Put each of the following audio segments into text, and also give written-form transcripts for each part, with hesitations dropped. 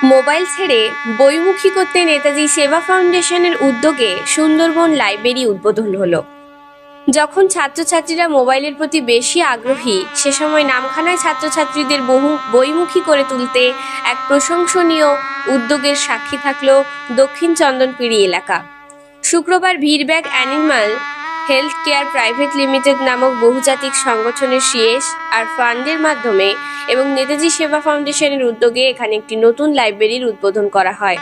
Mobile ছেড়ে বইমুখী করতে নেতাজি সেবা ফাউন্ডেশনের উদ্যোগে সুন্দরবন লাইব্রেরি উদ্বোধন হলো। যখন ছাত্রছাত্রীরা মোবাইলের প্রতি বেশি আগ্রহী, সে সময় নামখানায় ছাত্রছাত্রীদের বহু বইমুখী করে তুলতে এক প্রশংসনীয় উদ্যোগের সাক্ষী থাকল দক্ষিণ চন্দনপিড়ি এলাকা। শুক্রবার Virbac animal health care private limited নামক বহুজাতিক সংগঠনের সিএস আর ফান্ডের মাধ্যমে এবং নেতাজি সেবা ফাউন্ডেশনের উদ্যোগে এখানে একটি নতুন লাইব্রেরির উদ্বোধন করা হয়।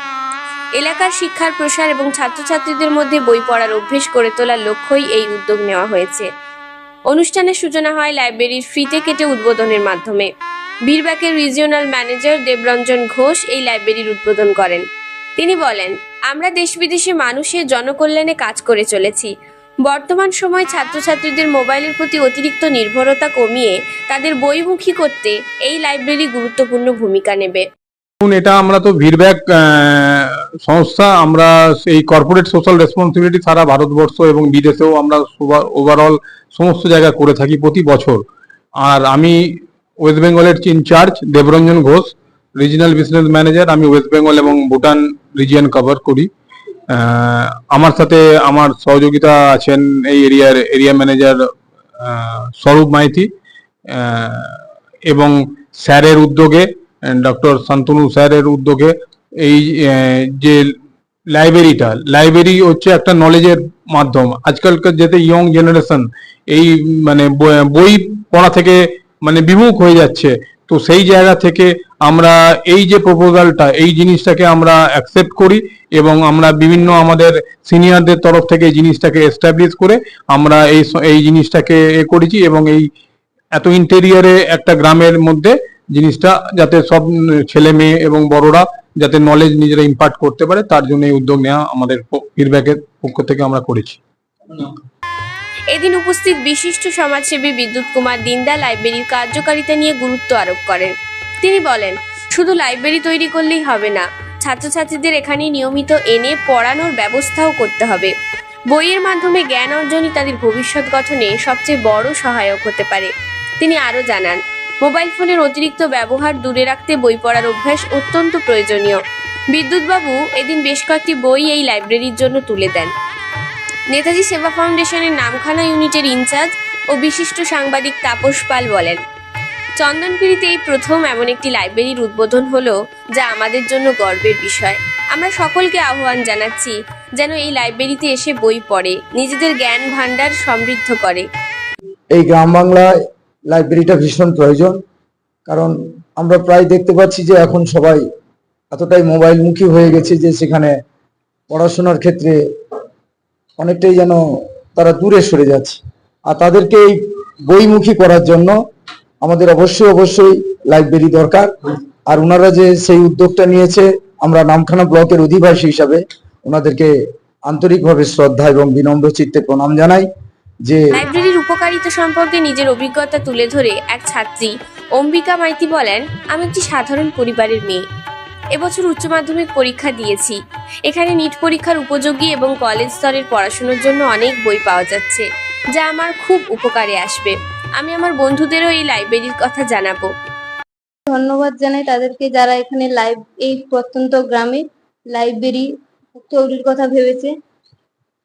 এলাকার শিক্ষার প্রসার এবং ছাত্রছাত্রীদের মধ্যে বই পড়ার অভ্যেস করে তোলার লক্ষ্যই এই উদ্যোগ নেওয়া হয়েছে। অনুষ্ঠানের সূচনা হয় লাইব্রেরির ফিতে কেটে উদ্বোধনের মাধ্যমে। ভিড়ব্যাকের রিজিওনাল ম্যানেজার দেবরঞ্জন ঘোষ এই লাইব্রেরির উদ্বোধন করেন। তিনি বলেন, আমরা দেশ বিদেশে মানুষের জনকল্যাণে কাজ করে চলেছি। বর্তমান সময় ছাত্রছাত্রীদের মোবাইলের প্রতি অতিরিক্ত নির্ভরতা কমিয়ে তাদের বইমুখী করতে এই লাইব্রেরি গুরুত্বপূর্ণ ভূমিকা নেবে। এটা আমরা তো ভিড়ব্যাক সংস্থা, আমরা এই কর্পোরেট সোশ্যাল রেসপন্সিবিলিটি সারা ভারতবর্ষ এবং বিদেশেও আমরা ওভারঅল সমস্ত জায়গায় করে থাকি প্রতি বছর। আর আমি ওয়েস্ট বেঙ্গলের in charge Debranjan Ghosh, regional business manager. আমি ওয়েস্ট বেঙ্গল এবং ভুটান রিজিয়ন কভার করি। আমার সাথে আমার সহযোগিতা আছেন এই এরিয়া ম্যানেজার স্বরূপ মাইতি, এবং স্যারের উদ্যোগে, ডক্টর শান্তনু স্যারের উদ্যোগে এই যে লাইব্রেরি হচ্ছে একটা নলেজের মাধ্যম। আজকালকার যেতে ইয়ং জেনারেশন এই মানে বই পড়া থেকে মানে বিমুখ হয়ে যাচ্ছে। তো সেই জায়গা থেকে আমরা এই যে প্রপোজালটা, এই জিনিসটাকে আমরা অ্যাকসেপ্ট করি এবং আমরা বিভিন্ন আমাদের সিনিয়রদের তরফ থেকে এই জিনিসটাকে এস্টাবলিশ করে আমরা এই জিনিসটাকে করেছি। এবং এই এত ইন্টেরিয়রে একটা গ্রামের মধ্যে জিনিসটা যাতে সব ছেলে মেয়ে এবং বড়রা যাতে নলেজ নিজেরা ইম্পার্ট করতে পারে, তার জন্য এই উদ্যোগ নেওয়া আমাদের ফিডব্যাকের পক্ষ থেকে আমরা করেছি। এদিন উপস্থিত বিশিষ্ট সমাজসেবী বিদ্যুৎ কুমার দিন্দা লাইব্রেরির কার্যকারিতা নিয়ে গুরুত্ব আরোপ করেন। তিনি বলেন, শুধু লাইব্রেরি তৈরি করলেই হবে না, ছাত্রছাত্রীদের এখানে নিয়মিত এনে পড়ানোর ব্যবস্থাও করতে হবে। বইয়ের মাধ্যমে জ্ঞান অর্জনই তাদের ভবিষ্যৎ গঠনে সবচেয়ে বড় সহায়ক হতে পারে। তিনি আরও জানান, মোবাইল ফোনের অতিরিক্ত ব্যবহার দূরে রাখতে বই পড়ার অভ্যাস অত্যন্ত প্রয়োজনীয়। বিদ্যুৎবাবু এদিন বেশ কয়েকটি বই এই লাইব্রেরির জন্য তুলে দেন। নেতাজি সেবা ফাউন্ডেশনের নামখানা ইউনিটের ইনচার্জ ও বিশিষ্ট সাংবাদিক তাপস পাল বলেন, চন্দনপিড়িতে এই প্রথম এমন একটি লাইব্রেরির উদ্বোধন হলো, যা আমাদের জন্য গর্বের বিষয়। আমরা সকলকে আহ্বান জানাচ্ছি যেন এই লাইব্রেরিতে এসে বই পড়ে, নিজেদের জ্ঞান ভান্ডার সমৃদ্ধ করে। এই গ্রাম বাংলায় লাইব্রেরিটা ভীষণ প্রয়োজন, কারণ আমরা প্রায় দেখতে পাচ্ছি যে এখন সবাই এতটাই মোবাইলমুখী হয়ে গেছে যে সেখানে পড়াশোনার ক্ষেত্রে অনেকটাই যেন তারা দূরে সরে যাচ্ছে। আর তাদেরকে এই বইমুখী করার জন্য আমাদের অবশ্যই লাইব্রেরি দরকার। আর ওনারা যে সেই উদ্যোগটা নিয়েছে, আমরা নামখানা ব্লকের অধিবাসী হিসাবে ওনাদেরকে আন্তরিকভাবে শ্রদ্ধা এবং বিনম্র চিত্তে প্রণাম জানাই। যে লাইব্রেরির উপকারিতা সম্পর্কে নিজের অভিজ্ঞতা তুলে ধরে এক ছাত্রী অম্বিকা মাইতি বলেন, আমি একটি সাধারণ পরিবারের মেয়ে। এবছর উচ্চ মাধ্যমিক পরীক্ষা দিয়েছি। এখানে নিট পরীক্ষার উপযোগী এবং কলেজ স্তরের পড়াশোনার জন্য অনেক বই পাওয়া যাচ্ছে, যা আমার খুব উপকারে আসবে। আমি আমার বন্ধুদেরও এই লাইব্রেরির কথা জানাবো। ধন্যবাদ জানাই তাদেরকে, যারা এখানে এই প্রত্যন্ত গ্রামে লাইব্রেরি তৈরির কথা ভেবেছে।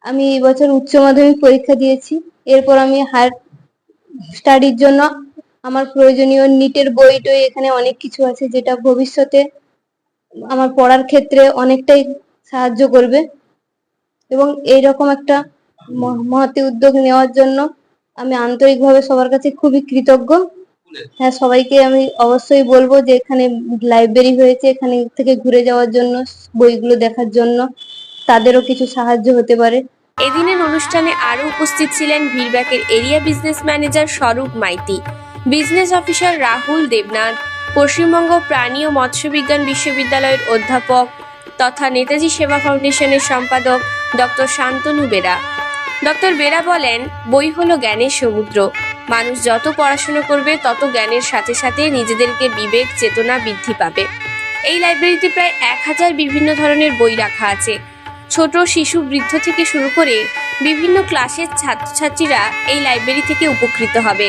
আমি এই বছর উচ্চ মাধ্যমিক পরীক্ষা দিয়েছি। এরপর আমি হায়ার স্টাডির জন্য আমার প্রয়োজনীয় নিটের বই টই এখানে অনেক কিছু আছে, যেটা ভবিষ্যতে আমার পড়ার ক্ষেত্রে অনেকটাই সাহায্য করবে। এবং এইরকম একটা মহতি উদ্যোগ নেওয়ার জন্য আমি আন্তরিকভাবে সবার কাছে খুবই কৃতজ্ঞ। হ্যাঁ, সবাইকে আমি অবশ্যই বলবো যে এখানে লাইব্রেরি হয়েছে, এখানে থেকে ঘুরে যাওয়ার জন্য, বইগুলো দেখার জন্য তাদেরও কিছু সাহায্য হতে পারে। এদিনের অনুষ্ঠানে আরও উপস্থিত ছিলেন ভিড়ব্যাকের এরিয়া বিজনেস ম্যানেজার স্বরূপ মাইতি, বিজনেস অফিসার রাহুল দেবনাথ, পশ্চিমবঙ্গ প্রাণী ও মৎস্য বিজ্ঞান বিশ্ববিদ্যালয়ের অধ্যাপক তথা নেতাজি সেবা ফাউন্ডেশনের সম্পাদক ডক্টর শান্তনু বেরা। ডক্টর বেরা বলেন, বই হলো জ্ঞানের সমুদ্র। মানুষ যত পড়াশোনা করবে তত জ্ঞানের সাথে সাথে নিজেদেরকে বিবেক চেতনা বৃদ্ধি পাবে। এই লাইব্রেরিতে প্রায় 1000 বিভিন্ন ধরনের বই রাখা আছে। ছোট শিশু বৃদ্ধ থেকে শুরু করে বিভিন্ন ক্লাসের ছাত্রছাত্রীরা এই লাইব্রেরি থেকে উপকৃত হবে।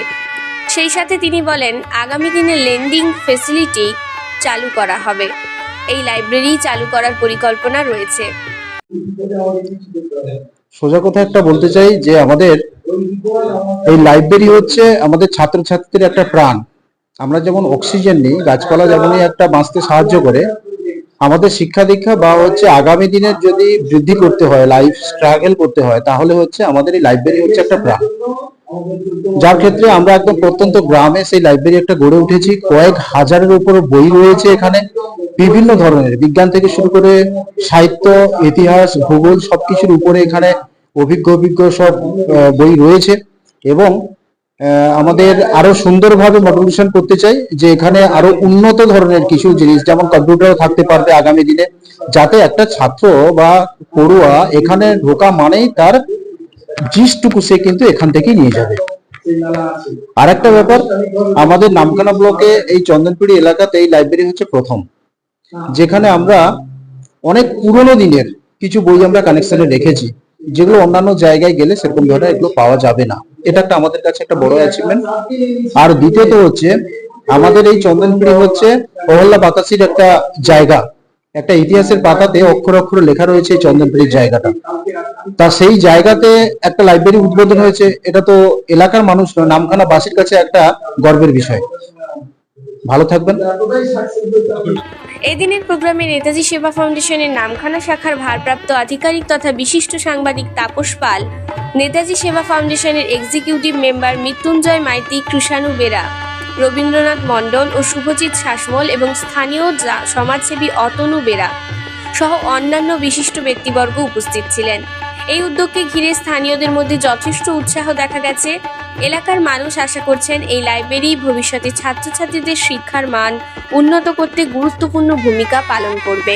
সেই সাথে তিনি বলেন, আগামী দিনে লেন্ডিং ফেসিলিটি চালু করা হবে। এই লাইব্রেরি চালু করার পরিকল্পনা রয়েছে। সোজা কথা একটা বলতে চাই যে আমাদের এই লাইব্রেরি হচ্ছে আমাদের ছাত্রছাত্রীদের একটা প্রাণ। আমরা যেমন অক্সিজেন নিই, গাছপালা যেমনই একটা বাঁচতে সাহায্য করে, আমাদের শিক্ষা দীক্ষা বা হচ্ছে আগামী দিনের যদি বৃদ্ধি করতে হয়, লাইফ স্ট্রাগল করতে হয়, তাহলে হচ্ছে আমাদের এই লাইব্রেরি হচ্ছে একটা প্রাণ। যার ক্ষেত্রে আমরা একদম প্রত্যন্ত গ্রামে সেই লাইব্রেরি একটা গড়ে উঠেছি। কয়েক হাজারের উপর বই রয়েছে এখানে, বিভিন্ন ধরনের বিজ্ঞান থেকে শুরু করে সাহিত্য, ইতিহাস, ভূগোল সবকিছুর উপরে এখানে অভিজ্ঞ সব বই রয়েছে। এবং আমাদের আরো সুন্দরভাবে মডেলেশন করতে চাই যে এখানে আরো উন্নত ধরনের কিছু জিনিস, যেমন কম্পিউটারও থাকতে পারবে আগামী দিনে, যাতে একটা ছাত্র বা পড়ুয়া এখানে ঢোকা মানেই তার জিনিসটুকু সে কিন্তু এখান থেকেই নিয়ে যাবে। আর একটা ব্যাপার, আমাদের নামখানা ব্লকে এই চন্দনপিড়ি এলাকাতে এই লাইব্রেরি হচ্ছে প্রথম, যেখানে আমরা অনেক পুরনো দিনের কিছু বই আমরা কানেকশনে রেখেছি, যেগুলো অন্যান্য জায়গায় গেলে সেরকম ধরনের এগুলো পাওয়া যাবে না। এটা একটা আমাদের কাছে একটা বড় অ্যাচিভমেন্ট। আর দ্বিতীয়ত হচ্ছে আমাদের এই চন্দনপিড়ি হচ্ছে অহল্যা বাতাসির একটা জায়গা, একটা ইতিহাসের পাতাতে অক্ষর অক্ষর লেখা রয়েছে এই চন্দনপিড়ির জায়গাটা। তা সেই জায়গাতে একটা লাইব্রেরি উদ্বোধন হয়েছে, এটা তো এলাকার মানুষ নয়, নামখানা বাসীর কাছে একটা গর্বের বিষয়। ভালো থাকবেন। এদিনের প্রোগ্রামে নেতাজি সেবা ফাউন্ডেশনের নামখানা শাখার ভারপ্রাপ্ত আধিকারিক তথা বিশিষ্ট সাংবাদিক তাপস পাল, নেতাজি সেবা ফাউন্ডেশনের এক্সিকিউটিভ মেম্বার মৃত্যুঞ্জয় মাইতি, কৃষাণু বেরা, রবীন্দ্রনাথ মণ্ডল ও শুভজিৎ শাসমল এবং স্থানীয় সমাজসেবী অতনু বেরা সহ অন্যান্য বিশিষ্ট ব্যক্তিবর্গ উপস্থিত ছিলেন। এই উদ্যোগকে ঘিরে স্থানীয়দের মধ্যে যথেষ্ট উৎসাহ দেখা গেছে। এলাকার মানুষ আশা করছেন এই লাইব্রেরি ভবিষ্যতে ছাত্রছাত্রীদের শিক্ষার মান উন্নত করতে গুরুত্বপূর্ণ ভূমিকা পালন করবে।